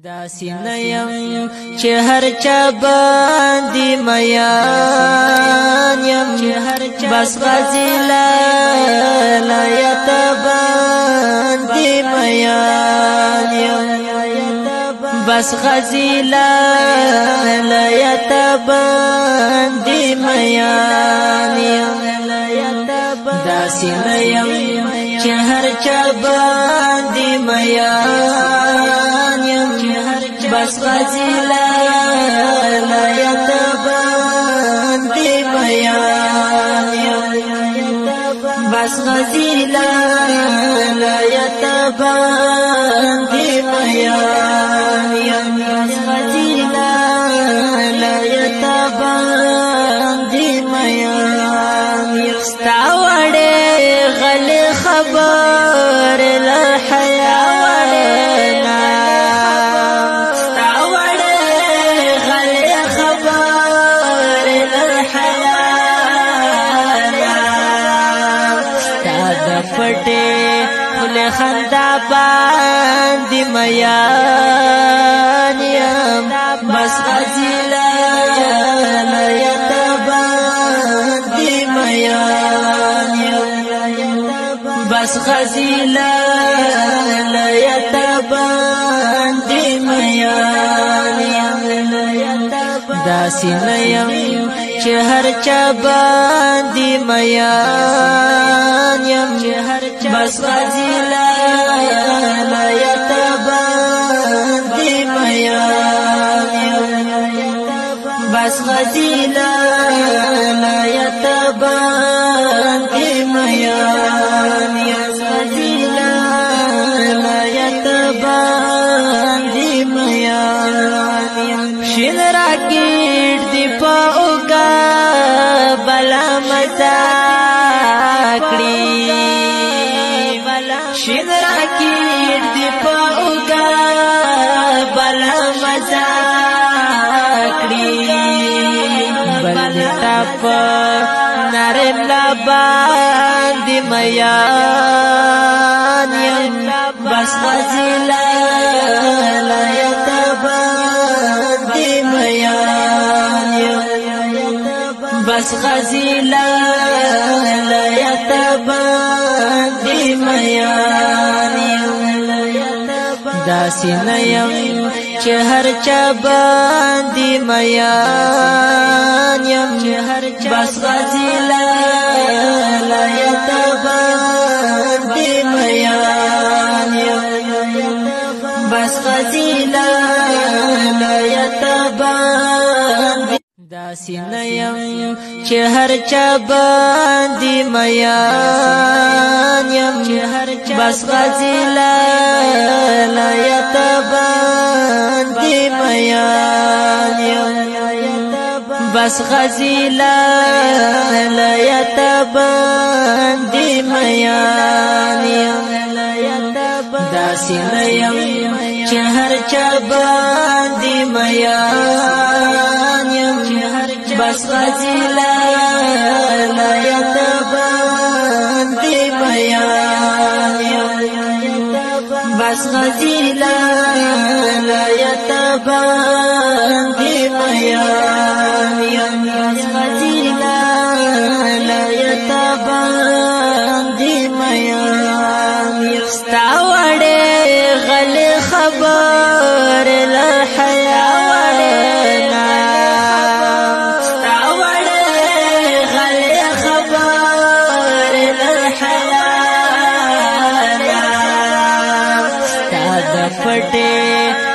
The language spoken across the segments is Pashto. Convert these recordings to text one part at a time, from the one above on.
داسې نه یم چې هر چا باندې میان یم بس غازی لایت باندې میان یم بس غازی لایت باندې میان یم داسې نه یم چې هر چا باندې میان یم بس غازی لایت باندې میان یم بس غازی لایت باندې میان یم بس غازی لایت باندې میان یم ستا وړې غل خبر له حیا پټه خل خندا باندې میان یم بس غازی لایت باندې میان یم بس غازی لایت باندې میان یم داسې نه یم چې هر چا باندې میان یم بس غازی لایت باندې میان یم بس غازی لایت باندې میان یم غازی لایت باندې میان یم شین راکټ دی په اوګه بلا متا کړی شین راکټ دی په اوګه بلا متا کړی بل تاپ نرم لا باندې میان یم بس غازی لایت باندې میان یم بس غازی لایت باندې میان یم داسې نه یم چې هر چا باندې میان یم بس غازی لایت باندې میان یم بس غازی لایت باندې داسې نه یم چې هر چا باندې میان یم بس غازی لایت باندې میان یم بس غازی لایت باندې میان یم داسې نه یم چې هر چا باندې میان یم بس غازی لایت باندې میان یم بس غازی لایت باندې میان یم بس غازی لایت باندې میان یم ستا وړې غل خبر له حیا پټه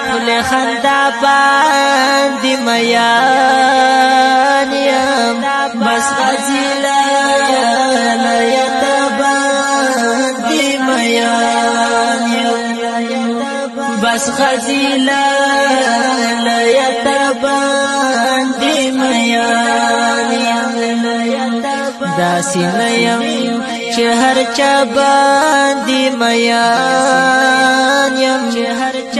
خل خندا باندې میان یم بس غازی لایت باندې میان یم بس غازی لایت باندې میان یم داسې نه یم چې هر چا باندې میان یم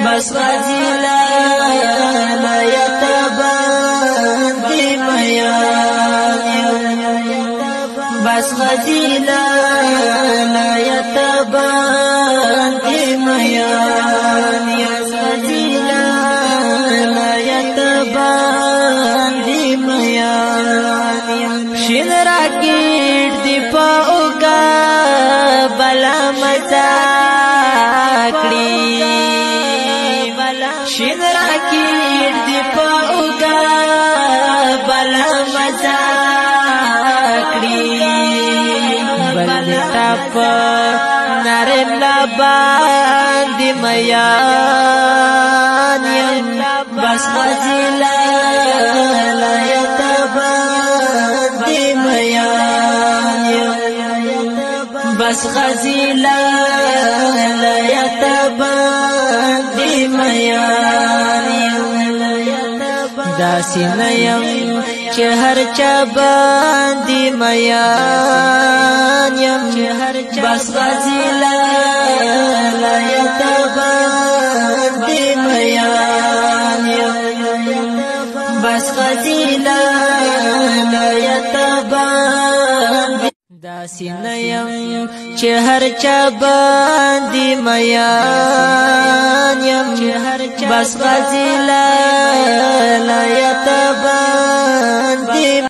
بس غازی لایت باندې میان یم بس غازی لایت باندې میان یم شین راکیټ دی په اوګه بلا مزا کړی بل تاپ نر باندې میان یم بس غزلا لایت باندې میان یم بس غزلا لایت باندې میان یم داسې نه یم چې هر چا باندې میان یم بس غزلا لایت باندې میان یم بس غزلا لایت باندې داسې نه یم چې هر چا باندې میان یم بس غزلا لایت باندې